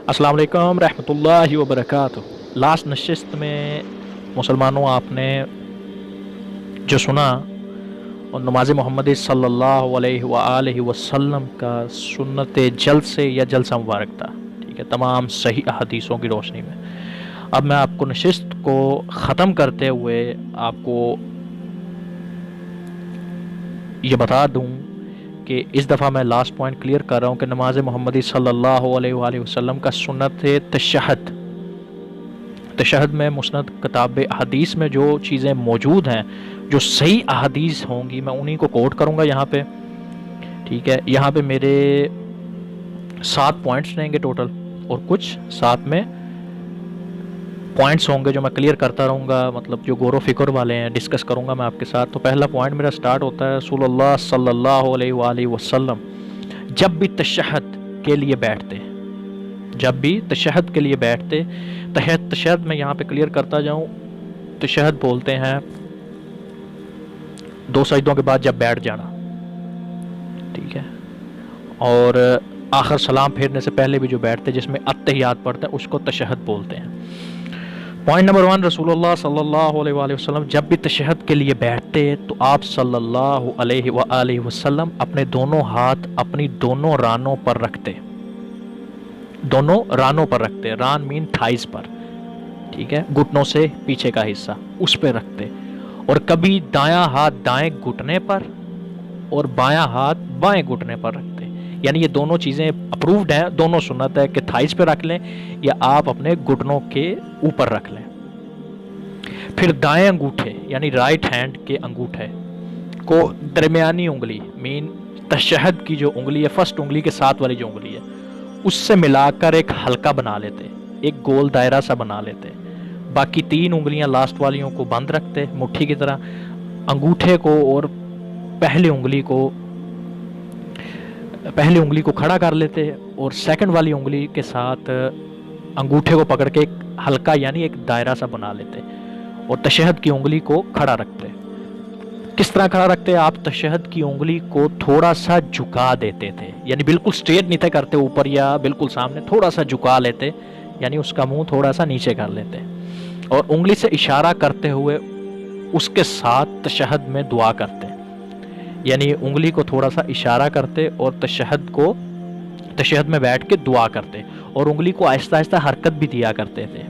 अस्सलाम वालेकुम रहमतुल्लाहि व बरकातुहू। लास्ट नशिस्त में मुसलमानों आपने जो सुना और नमाज मोहम्मदी सल्लल्लाहु अलैहि व आलिहि वसल्लम का सुन्नत जल्द से या जलसा मुबारक था। ठीक है, तमाम सही अहदीसों की रोशनी में अब मैं आपको नशिस्त को ख़त्म करते हुए आपको ये बता दूं कि इस दफ़ा मैं लास्ट पॉइंट क्लियर कर रहा हूँ कि नमाज मोहम्मदी सल्लल्लाहु अलैहि वसल्लम का सुन्नत तशहद में मुस्नद किताब अहदीस में जो चीज़ें मौजूद हैं, जो सही अहदीस होंगी, मैं उन्हीं को कोट करूँगा यहाँ पे। ठीक है, यहाँ पे मेरे 7 पॉइंट्स रहेंगे टोटल और कुछ साथ में पॉइंट्स होंगे जो मैं क्लियर करता रहूँगा, मतलब जो गौर फिक्र वाले हैं डिस्कस करूँगा मैं आपके साथ। तो पहला पॉइंट मेरा स्टार्ट होता है, रसूलुल्लाह सल्लल्लाहु अलैहि वसल्लम जब भी तशहद के लिए बैठते, जब भी तशहद के लिए बैठते, तशहद में यहाँ पे क्लियर करता जाऊँ, तशहद बोलते हैं 2 सजदों के बाद जब बैठ जाना। ठीक है, और आखिर सलाम फेरने से पहले भी जो बैठते जिसमें अत्तहियात पढ़ते हैं उसको तशहद बोलते हैं। पॉइंट नंबर 1, रसूलुल्लाह सल्लल्लाहु अलैहि वसल्लम जब भी तशहद के लिए बैठते तो आप सल्लल्लाहु अलैहि वसल्लम अपने दोनों हाथ अपनी दोनों रानों पर रखते, दोनों रानों पर रखते, रान मीन थाइस पर, ठीक है, घुटनों से पीछे का हिस्सा उस पर रखते, और कभी दायां हाथ दाएं घुटने पर और बायां हाथ बाएं घुटने पर रखते। यानी ये दोनों चीज़ें अप्रूव्ड हैं, दोनों सुन्नत है कि थाइस पे रख लें या आप अपने घुटनों के ऊपर रख लें। फिर दाएं अंगूठे यानी राइट हैंड के अंगूठे को दरमियानी उंगली मीन तशहद की जो उंगली है, फर्स्ट उंगली के साथ वाली जो उंगली है, उससे मिलाकर एक हल्का बना लेते, एक गोल दायरा सा बना लेते। बाकी 3 उंगलियां लास्ट वालियों को बंद रखते मुट्ठी की तरह, अंगूठे को और पहली उंगली को खड़ा कर लेते और सेकंड वाली उंगली के साथ अंगूठे को पकड़ के एक हल्का यानी एक दायरा सा बना लेते और तशहद की उंगली को खड़ा रखते। किस तरह खड़ा रखते? आप तशहद की उंगली को थोड़ा सा झुका देते थे, यानी बिल्कुल स्ट्रेट नहीं थे करते ऊपर या बिल्कुल सामने, थोड़ा सा झुका लेते, यानी उसका मुंह थोड़ा सा नीचे कर लेते और उंगली से इशारा करते हुए उसके साथ तशहद में दुआ करते, यानी उंगली को थोड़ा सा इशारा करते और तशहद में बैठ के दुआ करते और उंगली को आहिस्ता आहिस्ता हरकत भी दिया करते थे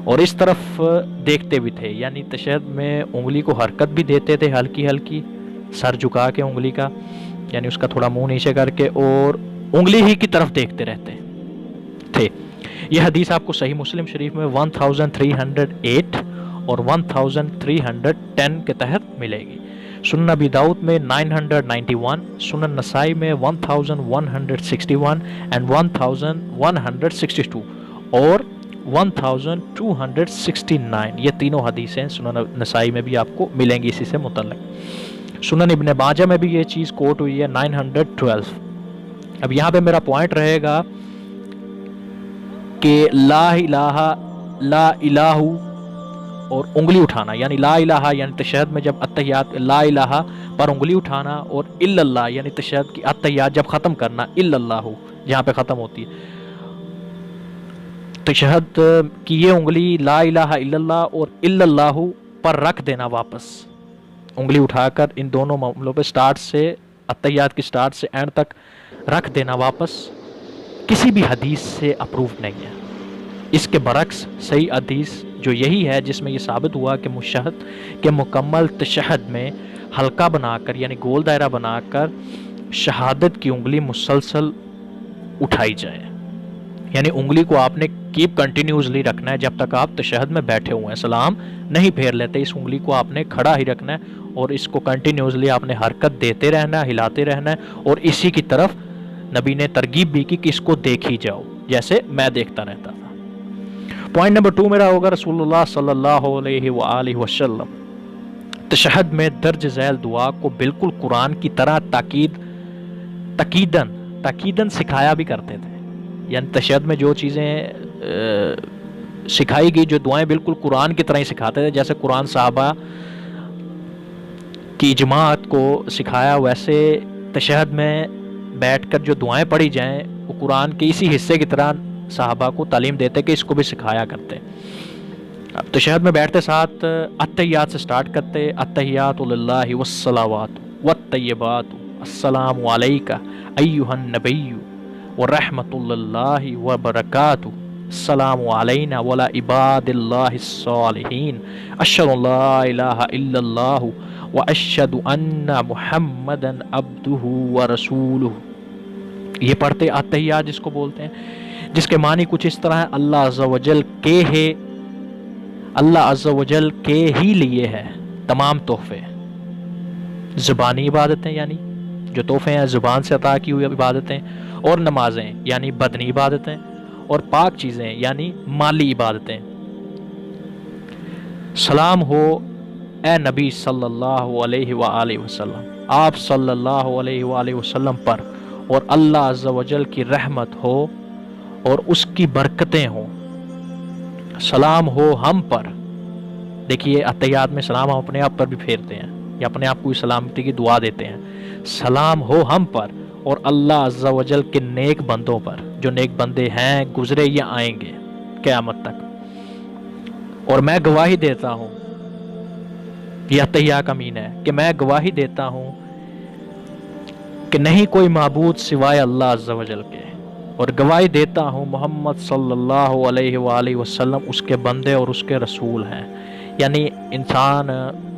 और इस तरफ देखते भी थे, यानी तशहद में उंगली को हरकत भी देते थे हल्की हल्की, सर झुका के उंगली का, यानी उसका थोड़ा मुंह नीचे करके, और उंगली ही की तरफ देखते रहते थे। यह हदीस आपको सही मुस्लिम शरीफ में 1308 और 1310 के तहत मिलेगी। सुनन अबी दाऊद में 991, सुनन नसाई में 1161 एंड 1162 और 1269, ये तीनों हदीसें सुनन नसाई में भी आपको मिलेंगी इसी से मुतल्लिक। सुनन इब्न माजा में भी ये चीज़ कोट हुई है 912। अब यहाँ पे मेरा पॉइंट रहेगा कि ला इलाहु और उंगली उठाना, यानी ला इलाहा यानी तशहद में जब अत्तहियात ला इलाहा पर उंगली उठाना, और इल्लल्लाह यानी तशहद की अत्तहियात जब ख़त्म करना इल्लल्लाहु जहाँ पे ख़त्म होती है, तशहद की ये उंगली ला इलाहा इल्लल्लाह और इल्लल्लाहु पर रख देना, वापस उंगली उठाकर इन दोनों मामलों पे स्टार्ट से अत्तहियात की स्टार्ट से एंड तक रख देना वापस, किसी भी हदीस से अप्रूव नहीं है। इसके बरक्स सही हदीस जो यही है जिसमें ये साबित हुआ कि मुशहद के मुकम्मल तशहद में हल्का बनाकर यानी गोल दायरा बनाकर शहादत की उंगली मुसलसल उठाई जाए, यानी उंगली को आपने कीप कंटिन्यूसली रखना है जब तक आप तशहद में बैठे हुए हैं, सलाम नहीं फेर लेते, इस उंगली को आपने खड़ा ही रखना है और इसको कंटिन्यूसली आपने हरकत देते रहना है, हिलाते रहना है, और इसी की तरफ नबी ने तरगीब भी की कि इसको देखी जाओ जैसे मैं देखता रहता था। पॉइंट नंबर 2 मेरा होगा, रसूलुल्लाह सल्लल्लाहु अलैहि वसल्लम तशहद में दर्ज झैल दुआ को बिल्कुल कुरान की तरह ताकीदन सिखाया भी करते थे, यानी तशहद में जो चीज़ें सिखाई गई, जो दुआएं बिल्कुल कुरान की तरह ही सिखाते थे, जैसे कुरान साहबा की जमात को सिखाया, वैसे तशहद में बैठकर जो दुआएं पढ़ी जाएं वो कुरान के इसी हिस्से की तरह صحابہ کو तालीम देते कि इसको भी सिखाया करते। अब तशहद में बैठते साथ अत्तहियात से स्टार्ट करते, अत्तहियातु लिल्लाहि वस्सलावातु वत्तय्यिबातु अस्सलामु अलैका अय्युहन नबिय्यु व रहमतुल्लाहि व बरकातुहू अस्सलामु अलैना वला इबादिल्लाहिस सालिहीन अशहदु अन ला इलाहा इल्लल्लाहु व अशहदु अन्ना मुहम्मदन अब्दुहु व रसूलुहु। ये पढ़ते अत्तहियात जिसको बोलते हैं, जिसके मानी कुछ इस तरह है, अल्लाह अज़्ज़ा वजल के है, अल्लाह अज़्ज़ा वजल के ही लिए है तमाम तोहफे, ज़ुबानी इबादतें यानी जो तोहफे हैं ज़ुबान से अता की हुई इबादतें, और नमाजें यानी बदनी इबादतें, और पाक चीज़ें यानी माली इबादतें। सलाम हो ए नबी सल्लल्लाहु अलैहि व आलिहि वसल्लम, आप सल्लल्लाहु अलैहि व आलिहि वसल्लम पर, और अल्लाह अज़्ज़ा वजल की रहमत हो और उसकी बरकतें हों। सलाम हो हम पर, देखिए अत्तहियात में सलाम हम अपने आप पर भी फेरते हैं या अपने आप को सलामती की दुआ देते हैं। सलाम हो हम पर और अल्लाह अज़्ज़ा वजल के नेक बंदों पर, जो नेक बंदे हैं गुजरे या आएंगे क़यामत तक। और मैं गवाही देता हूँ, यह अत्तहिया का मीन है कि मैं गवाही देता हूँ कि नहीं कोई माबूद सिवाय अल्लाह अज़्ज़ा वजल के, और गवाही देता हूँ मोहम्मद सल्लल्लाहु अलैहि वसल्लम उसके बंदे और उसके रसूल हैं। यानी इंसान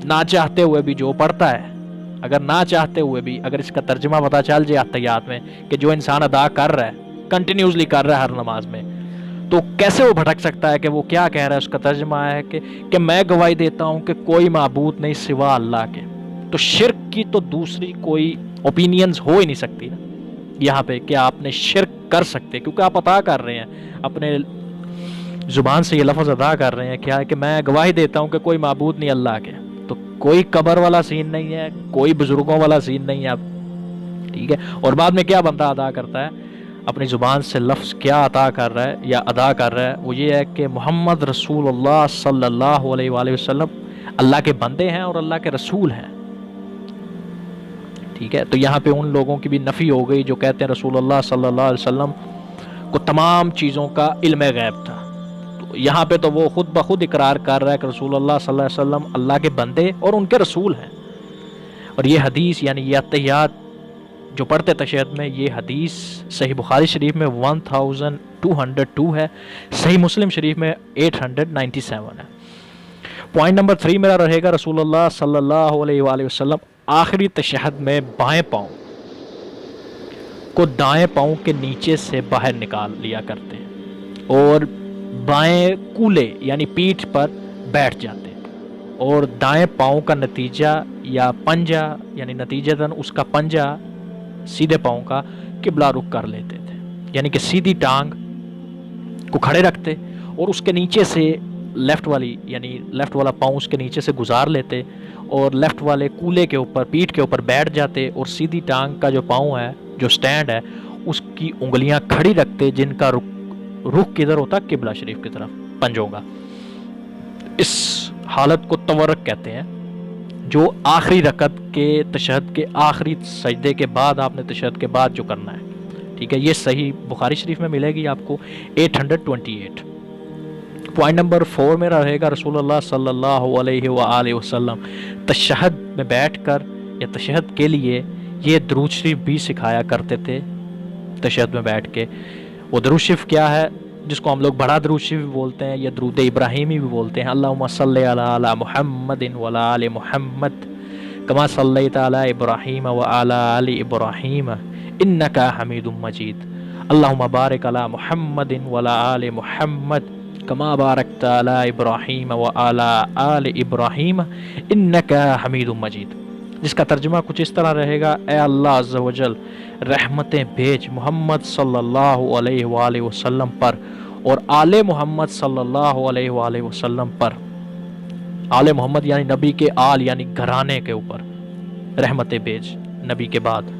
ना चाहते हुए भी जो पढ़ता है, अगर ना चाहते हुए भी अगर इसका तर्जुमा पता चल जाए अत्तहियात में कि जो इंसान अदा कर रहा है, कंटिन्यूसली कर रहा है हर नमाज में, तो कैसे वो भटक सकता है कि वो क्या कह रहा है। उसका तर्जुमा है कि मैं गवाही देता हूँ कि कोई माबूद नहीं सिवा अल्लाह के। तो शिर्क की तो दूसरी कोई ओपिनियंस हो ही नहीं सकती ना यहाँ पे कि आपने शिर्क कर सकते, क्योंकि आप अता कर रहे हैं अपने ज़ुबान से ये लफ्ज़ अदा कर रहे हैं क्या है कि मैं गवाही देता हूँ कि कोई माबूद नहीं अल्लाह के। तो कोई कब्र वाला सीन नहीं है, कोई बुजुर्गों वाला सीन नहीं है अब, ठीक है। और बाद में क्या बंदा अदा करता है, अपनी ज़ुबान से लफ्ज़ क्या अता कर रहा है या अदा कर रहा है, वो ये है कि मोहम्मद रसूलुल्लाह सल्लल्लाहु अलैहि वसल्लम अल्लाह के बंदे हैं और अल्लाह के रसूल हैं, ठीक है। तो यहाँ पे उन लोगों की भी नफ़ी हो गई जो कहते हैं रसूलुल्लाह सल्लल्लाहु अलैहि वसल्लम को तमाम चीज़ों का इल्म गैब था। तो यहाँ पे तो वो खुद ब खुद इकरार कर रहा है कि रसूलुल्लाह सल्लल्लाहु अलैहि वसल्लम अल्लाह के बंदे और उनके रसूल हैं। और ये हदीस यानी ये अत्तहियात जो पढ़ते तशहद में, ये हदीस सही बुखारी शरीफ में 1202 है, सही मुस्लिम शरीफ में 897 है। पॉइंट नंबर 3 मेरा रहेगा, रसूलुल्लाह सल्लल्लाहु अलैहि वसल्लम आखिरी तशहद में बाएं पाँव को दाएं पाँव के नीचे से बाहर निकाल लिया करते हैं और बाएं कूले यानी पीठ पर बैठ जाते हैं, और दाएं पाँव का नतीजा या पंजा यानी नतीजतन उसका पंजा सीधे पाँव का किबला रुख कर लेते थे, यानी कि सीधी टांग को खड़े रखते और उसके नीचे से लेफ़्ट वाली यानी लेफ़्ट वाला पाँव उसके नीचे से गुजार लेते और लेफ़्ट वाले कूले के ऊपर पीठ के ऊपर बैठ जाते और सीधी टांग का जो पाँव है, जो स्टैंड है, उसकी उंगलियां खड़ी रखते जिनका रुख किधर होता, किबला शरीफ की तरफ, पंजों का। इस हालत को तवर्रक कहते हैं, जो आखिरी रकत के तशहद के आखिरी सजदे के बाद आपने तशहद के बाद जो करना है, ठीक है। ये सही बुखारी शरीफ में मिलेगी आपको 828। पॉइंट नंबर 4 में रहेगा, रसूलुल्लाह सल्लल्लाहु अलैहि वसल्लम तशहद में बैठकर या तशहद के लिए ये दरूद शरीफ भी सिखाया करते थे तशहद में बैठ के। वो दरूद शरीफ क्या है, जिसको हम लोग बड़ा दरूद शरीफ भी बोलते हैं या दरूद इब्राहिमी भी बोलते हैं। अल्लाहुम्मा सल्लि अला मुहम्मदिन व अला आलि मुहम्मद कमा सल्लैता अला इब्राहीम व अला आलि इब्राहीम इन्नका हमीदुम मजीद। अल्लाहुम्मा बारिक अला मुहम्मदिन व अला आलि मुहम्मद कमा बारकता अला इब्राहीम व अला आलि इब्राहीम इन्नका हमीदुम मजीद, जिसका तर्जुमा कुछ इस तरह रहेगा, ए अल्लाह अज़्ज़ा वजल रहमतें भेज मोहम्मद सल्लल्लाहु अलैहि वसल्लम पर और आले मोहम्मद सल्लल्लाहु अलैहि वसल्लम पर। आले मोहम्मद यानी नबी के आल यानी घराने के ऊपर रहमतें भेज नबी के बाद,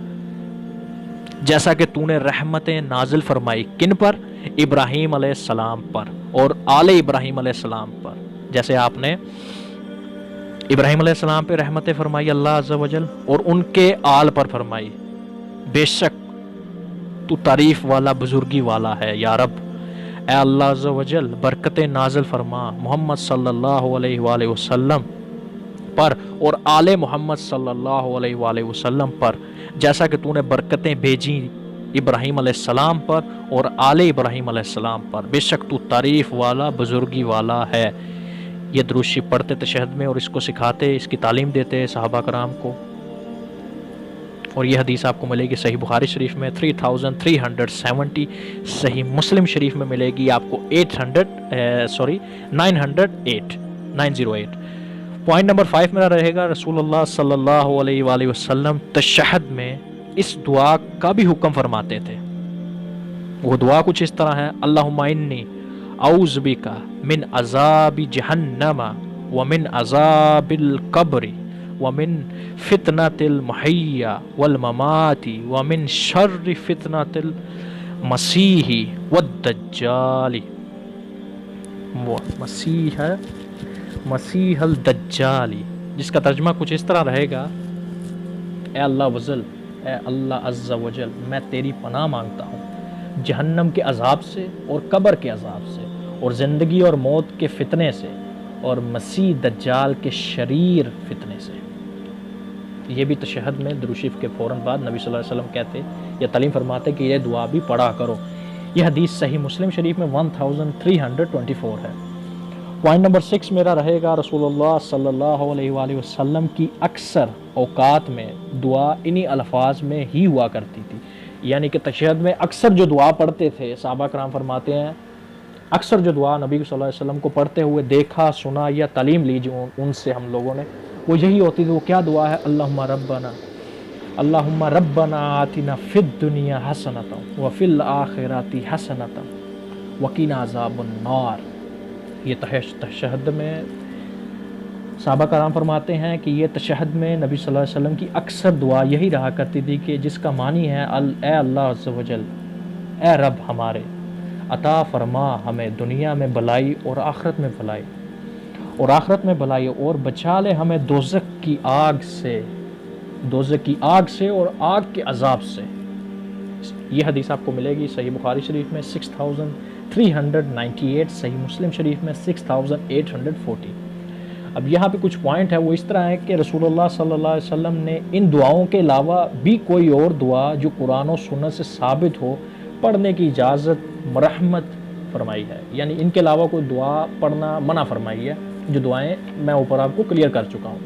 जैसा कि तूने रहमतें नाजिल फरमाई किन पर, इब्राहीम अलैहिस्सलाम पर और आले इब्राहीम अलैहिस्सलाम पर, जैसे आपने इब्राहीम अलैहिस्सलाम पे रहमतें फरमाई अल्लाह अज़्ज़ा वजल और उनके आल पर फरमाई। बेशक तू तारीफ़ वाला बुजुर्गी वाला है या रब, اے اللہ عز و جل برکتیں نازل فرما محمد صلی اللہ علیہ وآلہ وسلم پر اور آل محمد صلی اللہ علیہ وآلہ وسلم پر، جیسا کہ تو نے برکتیں بھیجی ابراہیم علیہ السلام پر اور آل ابراہیم علیہ السلام پر، بے شک تو تعریف والا بزرگی والا ہے۔ یہ درود شریف پڑھتے تشہد میں اور اس کو سکھاتے، اس کی تعلیم دیتے صحابہ کرام کو۔ اور یہ حدیث آپ کو ملے گی صحیح بخاری شریف میں 3370، صحیح مسلم شریف میں ملے گی آپ کو 908۔ پوائنٹ نمبر 5 میرا رہے گا، رسول اللہ صلی اللہ علیہ وآلہ وسلم تشہد میں اس دعا کا بھی حکم فرماتے تھے۔ وہ دعا کچھ اس طرح ہے: اللہم انی اعوذ بک من عذاب جہنم ومن عذاب القبر ومن فتنة المحیا والممات ومن شر فتنة المسیح والدجال۔ وہ مسیح الدجالی، جس کا ترجمہ کچھ اس طرح رہے گا: اے اللہ عز و جل میں تیری پناہ مانگتا ہوں جہنم کے عذاب سے اور قبر کے عذاب سے اور زندگی اور موت کے فتنے سے اور مسیح دجال کے شریر فتنے سے۔ یہ بھی تشہد میں درود شریف کے فوراً بعد نبی صلی اللہ علیہ وسلم کہتے یا تعلیم فرماتے کہ یہ دعا بھی پڑھا کرو۔ یہ حدیث صحیح مسلم شریف میں 1324 ہے۔ پوائنٹ نمبر 6 میرا رہے گا، رسول اللہ صلی اللہ علیہ وآلہ وسلم کی اکثر اوقات میں دعا انہی الفاظ میں ہی ہوا کرتی تھی، یعنی کہ تشہد میں اکثر جو دعا پڑھتے تھے، صحابہ کرام فرماتے ہیں اکثر جو دعا نبی صلی اللہ علیہ وسلم کو پڑھتے ہوئے دیکھا، سنا یا تعلیم لی جو ان سے ہم لوگوں نے، وہ یہی ہوتی تھی۔ وہ کیا دعا ہے؟ اللہم ربنا آتنا فی الدنیا حسنۃ وفی الآخرۃ حسنۃ وقنا عذاب النار۔ یہ تشہد میں صحابہ کرام فرماتے ہیں کہ یہ تشہد میں نبی صلی اللہ علیہ وسلم کی اکثر دعا یہی رہا کرتی تھی کہ جس کا معنی ہے اے اللہ عز و جل، اے رب ہمارے عطا فرما ہمیں دنیا میں بھلائی اور آخرت میں بھلائی اور بچا لے ہمیں دوزخ کی آگ سے اور آگ کے عذاب سے۔ یہ حدیث آپ کو ملے گی صحیح بخاری شریف میں 6398، صحیح مسلم شریف میں 6840۔ اب یہاں پہ کچھ پوائنٹ ہے، وہ اس طرح ہے کہ رسول اللہ صلی اللہ علیہ وسلم نے ان دعاؤں کے علاوہ بھی کوئی اور دعا جو قرآن و سنت سے ثابت ہو پڑھنے کی اجازت مرحمت فرمائی ہے، یعنی ان کے علاوہ کوئی دعا پڑھنا منع فرمائی ہے، جو دعائیں میں اوپر آپ کو کلیئر کر چکا ہوں۔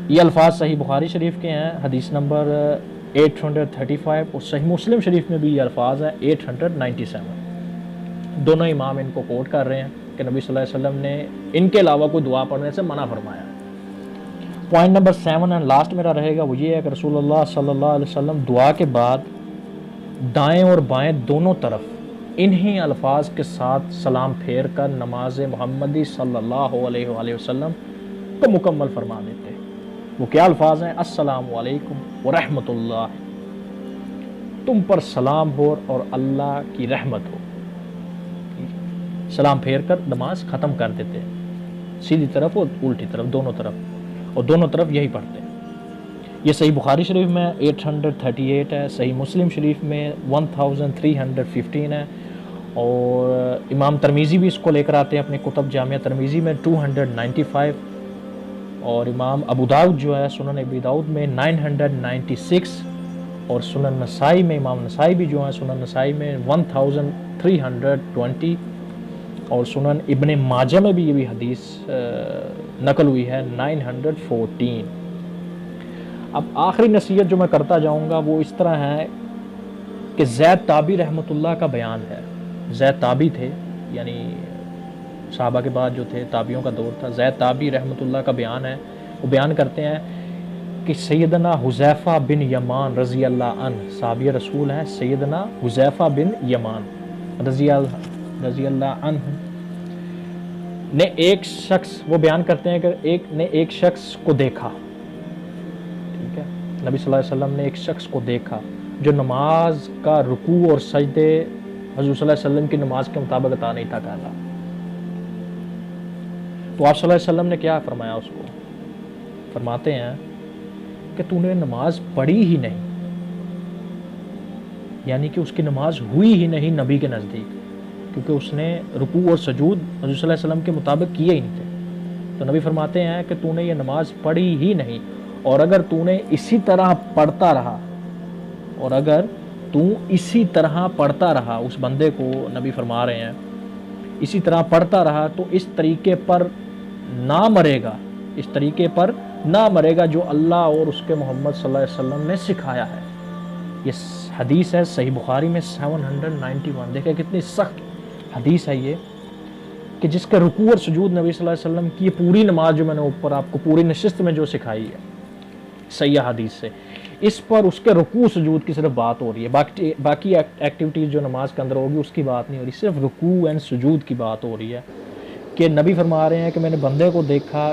یہ الفاظ صحیح بخاری شریف کے ہیں، حدیث نمبر 835، اور صحیح مسلم شریف میں بھی یہ الفاظ ہیں 897۔ دونوں امام ان کو کوٹ کر رہے ہیں کہ نبی صلی اللہ علیہ وسلم نے ان کے علاوہ کوئی دعا پڑھنے سے منع فرمایا۔ پوائنٹ نمبر 7 اینڈ لاسٹ میرا رہے گا، وہ یہ ہے کہ رسول اللہ صلی اللہ علیہ وسلم دعا کے بعد دائیں اور بائیں دونوں طرف انہی الفاظ کے ساتھ سلام پھیر کر نماز محمدی صلی اللہ علیہ وآلہ وسلم کو مکمل فرما دیتے۔ وہ کیا الفاظ ہیں؟ السلام علیکم ورحمۃ اللہ، تم پر سلام ہو اور اللہ کی رحمت ہو۔ سلام پھیر کر نماز ختم کر دیتے، سیدھی طرف اور الٹی طرف، دونوں طرف، اور دونوں طرف یہی پڑھتے ہیں۔ یہ صحیح بخاری شریف میں 838 ہے، صحیح مسلم شریف میں 1315 ہے، اور امام ترمیزی بھی اس کو لے کر آتے ہیں اپنے کتب جامعہ ترمیزی میں 295، اور امام ابو داؤد جو ہے سنن ابی داؤد میں 996، اور سنن نسائی میں امام نسائی بھی جو ہے سنن نسائی میں 1320، اور سنن ابن ماجہ میں بھی یہ بھی حدیث نقل ہوئی ہے 914۔ اب آخری نصیحت جو میں کرتا جاؤں گا وہ اس طرح ہے کہ زید تابی رحمۃ اللہ کا بیان ہے۔ زید تابی تھے، یعنی صحابہ کے بعد جو تھے تابعیوں کا دور تھا۔ زید تابی رحمۃ اللہ کا بیان ہے، وہ بیان کرتے ہیں کہ سیدنا حذیفہ بن یمان رضی اللہ عنہ، صحابی رسول ہیں سیدنا حذیفہ بن یمان رضی اللہ عنہ نے ایک شخص، وہ بیان کرتے ہیں کہ ایک شخص کو دیکھا، ٹھیک ہے، نبی صلی اللہ علیہ وسلم نے ایک شخص کو دیکھا جو نماز کا رکوع اور سجدے حضور صلی اللہ علیہ وسلم کی نماز کے مطابق عطا نہیں تھا کرتا۔ تو آپ صلی اللہ علیہ وسلم نے کیا فرمایا اس کو؟ فرماتے ہیں کہ تو نے نماز پڑھی ہی نہیں، یعنی کہ اس کی نماز ہوئی ہی نہیں نبی کے نزدیک، کیونکہ اس نے رکوع اور سجود حضور صلی اللہ علیہ وسلم کے مطابق کیے ہی نہیں تھے۔ تو نبی فرماتے ہیں کہ تو نے یہ نماز پڑھی ہی نہیں، اور اگر تو نے اسی طرح پڑھتا رہا، اور اگر تو اسی طرح پڑھتا رہا، اس بندے کو نبی فرما رہے ہیں اسی طرح پڑھتا رہا تو اس طریقے پر نہ مرے گا، اس طریقے پر نہ مرے گا جو اللہ اور اس کے محمد صلی اللہ علیہ وسلم نے سکھایا ہے۔ یہ حدیث ہے صحیح بخاری میں 791۔ دیکھیں کتنی سخت حدیث ہے یہ، کہ جس کا رکوع اور سجود نبی صلی اللہ علیہ وسلم کی پوری نماز جو میں نے اوپر آپ کو پوری نشست میں جو سکھائی ہے صحیح حدیث سے، اس پر اس کے رکوع سجود کی صرف بات ہو رہی ہے، باقی ایکٹیویٹیز جو نماز کے اندر ہوگی اس کی بات نہیں ہو رہی، صرف رکوع اینڈ سجود کی بات ہو رہی ہے۔ کہ نبی فرما رہے ہیں کہ میں نے بندے کو دیکھا،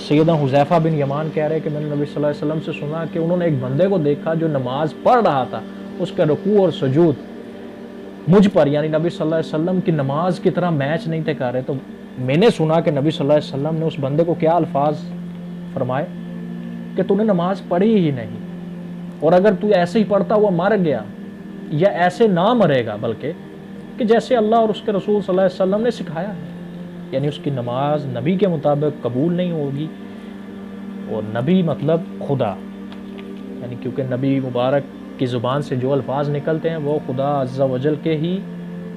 سیدنا حذیفہ بن یمان کہہ رہے ہیں کہ میں نے نبی صلی اللہ علیہ وسلم سے سنا کہ انہوں نے ایک بندے کو دیکھا جو نماز پڑھ رہا تھا، اس کا رکوع اور سجود مجھ پر یعنی نبی صلی اللہ علیہ وسلم کی نماز کی طرح میچ نہیں تھے کر رہے۔ تو میں نے سنا کہ نبی صلی اللہ علیہ وسلم نے اس بندے کو کیا الفاظ فرمائے کہ تو نے نماز پڑھی ہی نہیں، اور اگر تو ایسے ہی پڑھتا ہوا مر گیا، یا ایسے نہ مرے گا بلکہ کہ جیسے اللہ اور اس کے رسول صلی اللہ علیہ وسلم نے سکھایا ہے، یعنی اس کی نماز نبی کے مطابق قبول نہیں ہوگی۔ اور نبی مطلب خدا، یعنی کیونکہ نبی مبارک کی زبان سے جو الفاظ نکلتے ہیں وہ خدا عز و جل کے ہی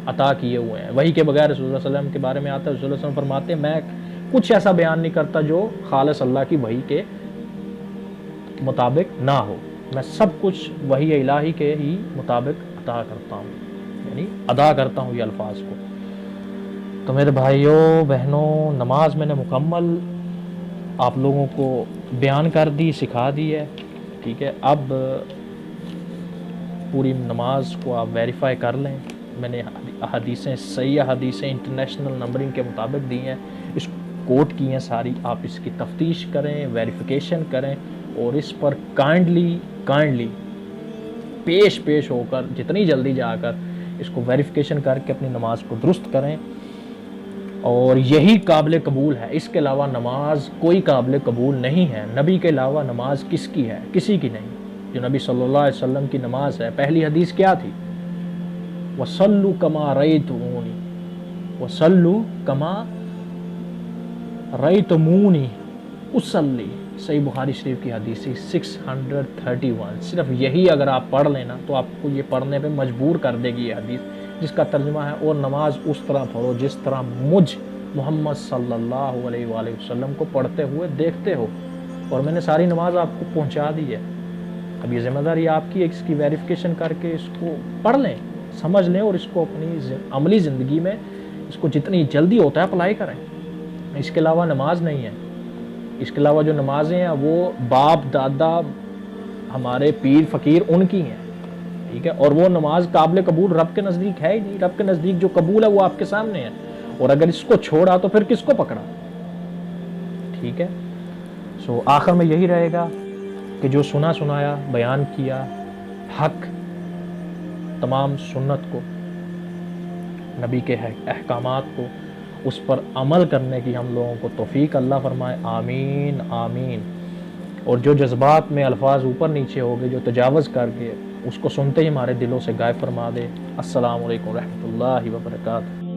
عطا کیے ہوئے ہیں، وہی کے بغیر رسول اللہ صلی اللہ علیہ وسلم کے بارے میں آتا ہے، رسول اللہ صلی اللہ علیہ وسلم فرماتے ہیں میں کچھ ایسا بیان نہیں کرتا جو خالص اللہ کی وحی کے مطابق نہ ہو، میں سب کچھ وحی الہی کے ہی مطابق عطا کرتا ہوں، یعنی ادا کرتا ہوں یہ الفاظ کو۔ تو میرے بھائیوں بہنوں، نماز میں نے مکمل آپ لوگوں کو بیان کر دی، سکھا دی ہے، ٹھیک ہے۔ اب پوری نماز کو آپ ویریفائی کر لیں، میں نے حدیثیں صحیح حدیثیں انٹرنیشنل نمبرنگ کے مطابق دی ہیں، اس کوٹ کی ہیں ساری، آپ اس کی تفتیش کریں، ویریفیکیشن کریں، اور اس پر کائنڈلی پیش ہو کر جتنی جلدی جا کر اس کو ویریفیکیشن کر کے اپنی نماز کو درست کریں، اور یہی قابل قبول ہے۔ اس کے علاوہ نماز کوئی قابل قبول نہیں ہے، نبی کے علاوہ نماز کس کی ہے؟ کسی کی نہیں۔ جو نبی صلی اللہ علیہ وسلم کی نماز ہے، پہلی حدیث کیا تھی؟ وَصَلُّوا كَمَا رَأَيْتُمُونِي، وَصَلُّوا كَمَا رَأَيْتُمُونِي اُصَلِّي، صحیح بخاری شریف کی حدیث 631۔ صرف یہی اگر آپ پڑھ لینا تو آپ کو یہ پڑھنے پہ مجبور کر دے گی یہ حدیث، جس کا ترجمہ ہے اور نماز اس طرح پڑھو جس طرح مجھ محمد صلی اللہ علیہ وآلہ وسلم کو پڑھتے ہوئے دیکھتے ہو، اور میں نے ساری نماز آپ کو پہنچا دی ہے۔ اب یہ ذمہ داری آپ کی ہے، اس کی ویریفیکیشن کر کے اس کو پڑھ لیں، سمجھ لیں، اور اس کو اپنی عملی زندگی میں اس کو جتنی جلدی ہوتا ہے اپلائی کریں۔ اس کے علاوہ نماز نہیں ہے۔ اس کے علاوہ جو نمازیں ہیں وہ باپ دادا ہمارے پیر فقیر ان کی ہیں، ٹھیک ہے، اور وہ نماز قابل قبول رب کے نزدیک ہے ہی نہیں۔ رب کے نزدیک جو قبول ہے وہ آپ کے سامنے ہے، اور اگر اس کو چھوڑا تو پھر کس کو پکڑا؟ ٹھیک ہے۔ سو آخر میں یہی رہے گا کہ جو سنایا بیان کیا حق، تمام سنت کو، نبی کے احکامات کو، اس پر عمل کرنے کی ہم لوگوں کو توفیق اللہ فرمائے، آمین آمین۔ اور جو جذبات میں الفاظ اوپر نیچے ہو گئے، جو تجاوز کر کے اس کو سنتے ہی ہمارے دلوں سے غائب فرما دے۔ السلام علیکم ورحمۃ اللہ وبرکاتہ۔